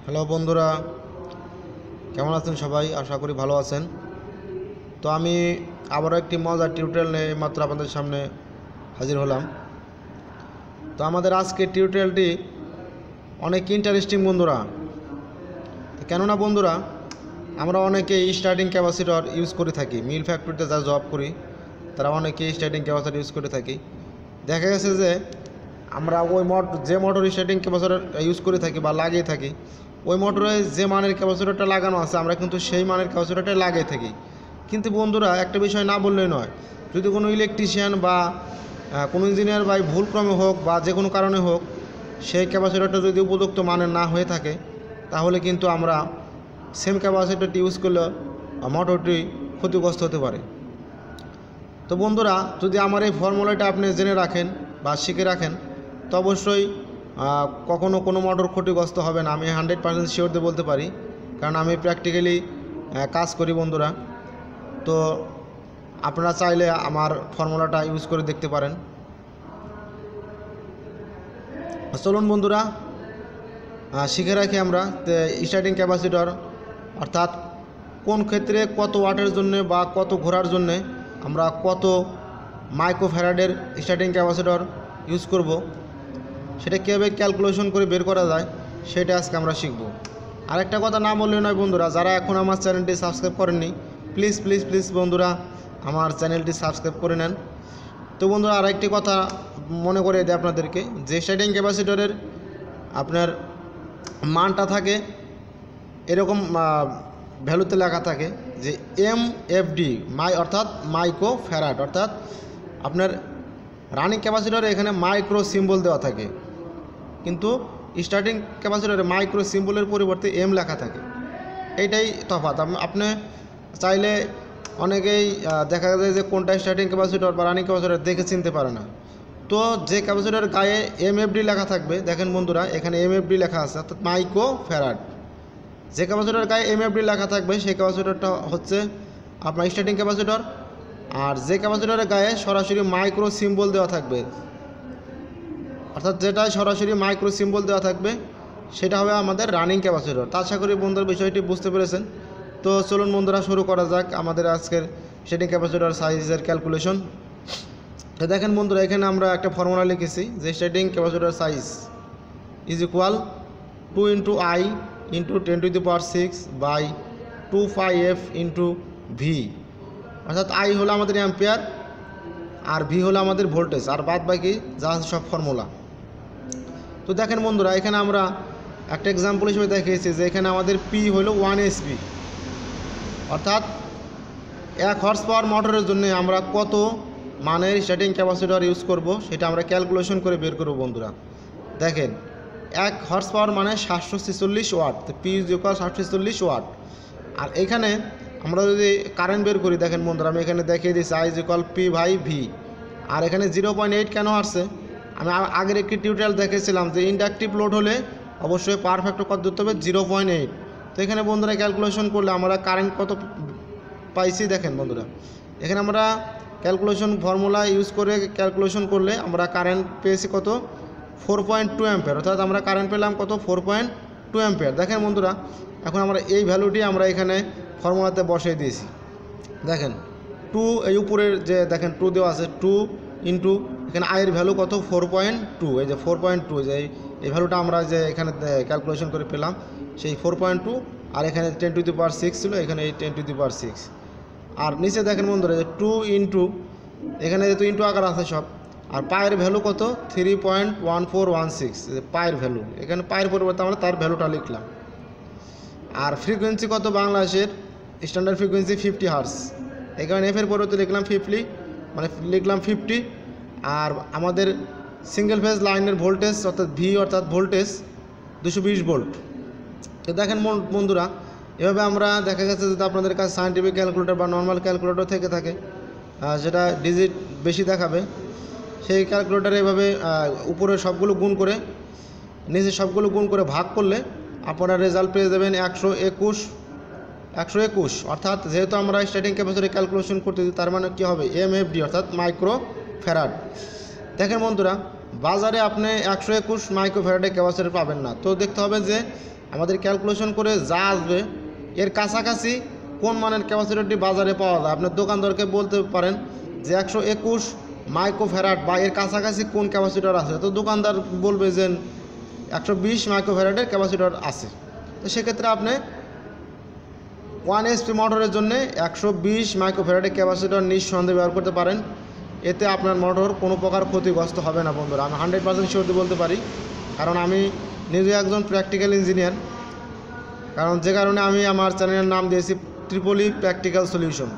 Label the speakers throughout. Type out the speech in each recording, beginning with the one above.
Speaker 1: Hello বন্ধুরা, কেমন আছেন সবাই? আশা করি ভালো আছেন। তো আমি আবারও একটি মজার টিউটোরিয়াল নিয়ে মাত্র আপনাদের সামনে হাজির হলাম। তো আমাদের আজকের টিউটোরিয়ালটি অনেক ইন্টারেস্টিং বন্ধুরা। কেননা বন্ধুরা, আমরা অনেকেই স্টার্টিং ক্যাপাসিটর ইউজ করে থাকি। মিল ফ্যাক্টরিতে যা জব করি তারা অনেকেই স্টার্টিং ক্যাপাসিটর ইউজ করে থাকি। দেখা গেছে যে আমরা ওই যে মোটর স্টার্টিং ক্যাপাসিটর ইউজ করে থাকি বা লাগিয়ে থাকি, ওই মোটরে যে মানের ক্যাপাসিটরটা লাগানো আছে আমরা কিন্তু সেই মানের ক্যাপাসিটরটাই লাগিয়ে থাকি। কিন্তু বন্ধুরা, একটা বিষয় না বললেই নয়, যদি কোনো ইলেকট্রিশিয়ান বা কোনো ইঞ্জিনিয়ার বা ভুলক্রমে হোক বা যে কোনো কারণে হোক সেই ক্যাপাসিটরটা যদি উপযুক্ত মানের না হয়ে থাকে, তাহলে কিন্তু আমরা সেম ক্যাপাসিটরটি ইউজ করলে মোটরটি ক্ষতিগ্রস্ত হতে পারে। তো বন্ধুরা, যদি আমার এই ফর্মুলাটা আপনি জেনে রাখেন বা শিখে রাখেন, তো অবশ্যই কখনো কোনো মোটর ক্ষতিগ্রস্ত হবে না। আমি 100% শিওর দিয়ে বলতে পারি, কারণ আমি প্র্যাকটিক্যালি কাজ করি বন্ধুরা। তো আপনারা চাইলে আমার ফর্মুলাটা ইউজ করে দেখতে পারেন। চলুন বন্ধুরা, শিখে রাখি আমরা স্টার্টিং ক্যাপাসিটর, অর্থাৎ কোন ক্ষেত্রে কত ওয়াটের জন্য বা কত ঘোরার জন্যে আমরা কত মাইক্রোফ্যারাডের স্টার্টিং ক্যাপাসিটর ইউজ করব, সেটা কীভাবে ক্যালকুলেশন করে বের করা যায় সেটা আজকে আমরা শিখব। আরেকটা কথা না বললে নয় বন্ধুরা, যারা এখন আমার চ্যানেলটি সাবস্ক্রাইব করেননি, প্লিজ প্লিজ প্লিজ বন্ধুরা আমার চ্যানেলটি সাবস্ক্রাইব করে নেন। তো বন্ধুরা, আরেকটি কথা মনে করে দিই আপনাদেরকে, যে স্টার্টিং ক্যাপাসিটরের আপনার মানটা থাকে এরকম ভ্যালুতে লেখা থাকে যে MFD অর্থাৎ মাইক্রো ফ্যারাড, অর্থাৎ আপনার রানিং ক্যাপাসিটরে এখানে মাইক্রো সিম্বল দেওয়া থাকে, কিন্তু স্টার্টিং ক্যাপাসিটরে মাইক্রো সিম্বলের পরিবর্তে M লেখা থাকে। এইটাই তফাৎ। আপনি চাইলে অনেকেই দেখা যায় যে কোনটা স্টার্টিং ক্যাপাসিটর বা রানিং ক্যাপাসিটর দেখে চিনতে পারে না। তো যে ক্যাপাসিটরের গায়ে MFD লেখা থাকবে, দেখেন বন্ধুরা এখানে MFD লেখা আছে, অর্থাৎ মাইক্রো ফ্যারাড। যে ক্যাপাসিটরের গায়ে MFD লেখা থাকবে সেই ক্যাপাসিটরটা হচ্ছে আপনার স্টার্টিং ক্যাপাসিটর। আর যে ক্যাপাসিটরের গায়ে সরাসরি মাইক্রো সিম্বল দেওয়া থাকবে, অর্থাৎ যেটা সরাসরি মাইক্রো সিম্বল দেওয়া থাকবে, সেটা হবে আমাদের রানিং ক্যাপাসিটর। তা আশা করি বন্ধুরা বিষয়টি বুঝতে পেরেছেন। তো চলুন বন্ধুরা, শুরু করা যাক আমাদের আজকের স্টার্টিং ক্যাপাসিটর সাইজের ক্যালকুলেশন। তো দেখেন বন্ধুরা, এখানে আমরা একটা ফর্মুলা লিখেছি যে starting capacitor size is equal 2 × I × 10⁶ by 2πf × V, অর্থাৎ I হলো আমাদের অ্যাম্পিয়ার আর V হলো আমাদের ভোল্টেজ, আর বাদ বাকি যা আছে সব ফর্মুলা। তো দেখেন বন্ধুরা, এখানে আমরা একটা এক্সাম্পল হিসেবে দেখিয়েছি যে এখানে আমাদের P হলো 1 HP, অর্থাৎ 1 হর্স পাওয়ার মোটরের জন্য আমরা কত মানের স্টার্টিং ক্যাপাসিটর ইউজ করব সেটা আমরা ক্যালকুলেশন করে বের করব বন্ধুরা। দেখেন 1 হর্স পাওয়ার মানে 746 ওয়াট, তো P = 746 ওয়াট। আর এখানে আমরা যদি কারেন্ট বের করি, দেখেন বন্ধুরা আমি এখানে দেখিয়ে দিচ্ছি I = P/V। আর এখানে 0.8 কেন আসছে, আমি আগের একটি টিউটোরিয়াল দেখেছিলাম যে ইন্ডাকটিভ লোড হলে অবশ্যই পাওয়ার ফ্যাক্টর কত দিতে হবে, 0.8। তো এখানে বন্ধুরা ক্যালকুলেশন করলে আমরা কারেন্ট কত পাইছি, দেখেন বন্ধুরা এখানে আমরা ক্যালকুলেশন ফর্মুলা ইউজ করে ক্যালকুলেশন করলে আমরা কারেন্ট পেয়েছি কত, 4.2 অ্যাম্পিয়ার, অর্থাৎ আমরা কারেন্ট পেলাম কত, 4.2 অ্যাম্পিয়ার। দেখেন বন্ধুরা, এখন আমরা এই ভ্যালুটি আমরা এখানে ফর্মুলাতে বসিয়ে দিয়েছি। দেখেন 2, এই উপরের যে দেখেন 2 দেওয়া আছে, 2 × এখানে আয়ের ভ্যালু কত, 4.2। এই যে 4.2, যে এই ভ্যালুটা আমরা যে এখানে ক্যালকুলেশন করে পেলাম সেই 4.2, আর এখানে 10⁶ ছিল, এখানে এই 10⁶। আর নিচে দেখেন বন্ধুরা যে 2 × এখানে যেহেতু ইন্টু আকার আছে সব, আর পায়ের ভ্যালু কত, 3.1416, পায়ের ভ্যালু, এখানে পায়ের পরিবর্তে আমরা তার ভ্যালুটা লিখলাম। আর ফ্রিকোয়েন্সি কত, বাংলাদেশের স্ট্যান্ডার্ড ফ্রিকোয়েন্সি 50 হার্স, এখানে এফের পরিবর্তে লিখলাম 50, মানে লিখলাম 50। আর আমাদের সিঙ্গেল ফেজ লাইনের ভোল্টেজ অর্থাৎ V, অর্থাৎ ভোল্টেজ 220 ভোল্ট। তো দেখেন বন্ধুরা, এভাবে আমরা দেখা গেছে যদি আপনাদের কাছে সায়েন্টিফিক ক্যালকুলেটর বা নর্মাল ক্যালকুলেটর থেকে থাকে যেটা ডিজিট বেশি দেখাবে, সেই ক্যালকুলেটরে এভাবে উপরে সবগুলো গুণ করে নিচে সবগুলো গুণ করে ভাগ করলে আপনারা রেজাল্ট পেয়ে যাবেন 121। অর্থাৎ যেহেতু আমরা স্টার্টিং ক্যাপাসিটর ক্যালকুলেশন করতেছি, তার মানে কী হবে, MFD অর্থাৎ মাইক্রো ফ্যারাড। দেখেন বন্ধুরা, বাজারে আপনি 121 মাইক্রো ফ্যারাডের ক্যাপাসিটর পাবেন না। তো দেখতে হবে যে আমাদের ক্যালকুলেশন করে যা আসবে এর কাছাকাছি কোন মানের ক্যাপাসিটরটি বাজারে পাওয়া যায়। আপনার দোকানদারকে বলতে পারেন যে 121 মাইক্রোফ্যারাড বা এর কাছাকাছি কোন ক্যাপাসিটর আছে, তো দোকানদার বলবে যে 120 মাইক্রোফ্যারাডের ক্যাপাসিটর আছে। তো সেক্ষেত্রে আপনি 1 HP মোটরের জন্য 120 মাইক্রোফ্যারাডের ক্যাপাসিটর নিঃসন্দেহে ব্যবহার করতে পারেন। এতে আপনার মোটর কোনো প্রকার ক্ষতিগ্রস্ত হবে না বন্ধুরা, আমি 100% শিওর বলতে পারি, কারণ আমি নিজে একজন প্র্যাকটিক্যাল ইঞ্জিনিয়ার। কারণ যে কারণে আমি আমার চ্যানেলের নাম দিয়েছি ট্রিপলি প্র্যাকটিক্যাল সলিউশন।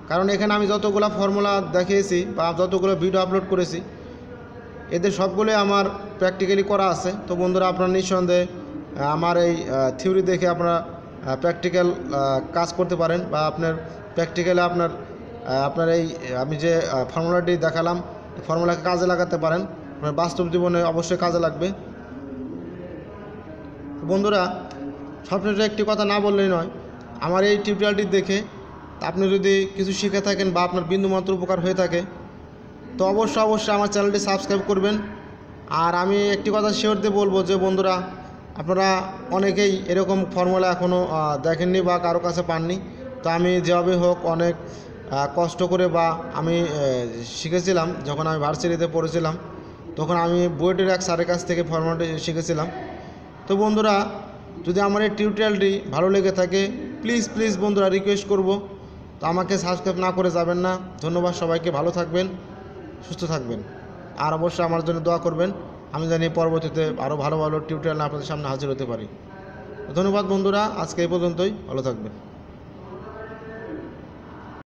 Speaker 1: কারণ এখানে আমি যতগুলো ফর্মুলা দেখিয়েছি বা যতগুলো ভিডিও আপলোড করেছি এদের সবগুলোই আমার প্র্যাকটিক্যালি করা আছে। তো বন্ধুরা আপনারা নিঃসন্দেহে আমার এই থিওরি দেখে আপনারা প্র্যাকটিক্যাল কাজ করতে পারেন বা আপনার প্র্যাকটিক্যালে আপনার এই আমি যে ফর্মুলাটি দেখালাম ফর্মুলাকে কাজে লাগাতে পারেন, আপনার বাস্তব জীবনে অবশ্যই কাজে লাগবে। বন্ধুরা সবশেষে একটি কথা না বললেই নয়, আমার এই টিউটোরিয়ালটি দেখে আপনি যদি কিছু শিখে থাকেন বা আপনার বিন্দুমাত্র উপকার হয়ে থাকে তো অবশ্যই আমার চ্যানেলটি সাবস্ক্রাইব করবেন। আর আমি একটি কথা শিওর দিয়ে বলবো যে বন্ধুরা আপনারা অনেকেই এরকম ফর্মুলা এখনও দেখেননি বা কারো কাছে পাননি। তো আমি যেভাবে হোক অনেক কষ্ট করে বা আমি শিখেছিলাম, যখন আমি ভার্সিটিতে পড়েছিলাম তখন আমি বুয়েটের এক স্যারের কাছ থেকে ফর্মুলাটি শিখেছিলাম। তো বন্ধুরা যদি আমার এই টিউটোরিয়ালটি ভালো লেগে থাকে প্লিজ বন্ধুরা রিকোয়েস্ট করব তো আমাকে সাবস্ক্রাইব না করে যাবেন না। ধন্যবাদ সবাইকে, ভালো থাকবেন, সুস্থ থাকবেন, আর অবশ্যই আমার জন্য দোয়া করবেন। আমি জানি পরবর্তীতে আরও ভালো টিউটোরিয়াল আপনাদের সামনে হাজির হতে পারি। ধন্যবাদ বন্ধুরা, আজকে এই পর্যন্তই, ভালো থাকবেন।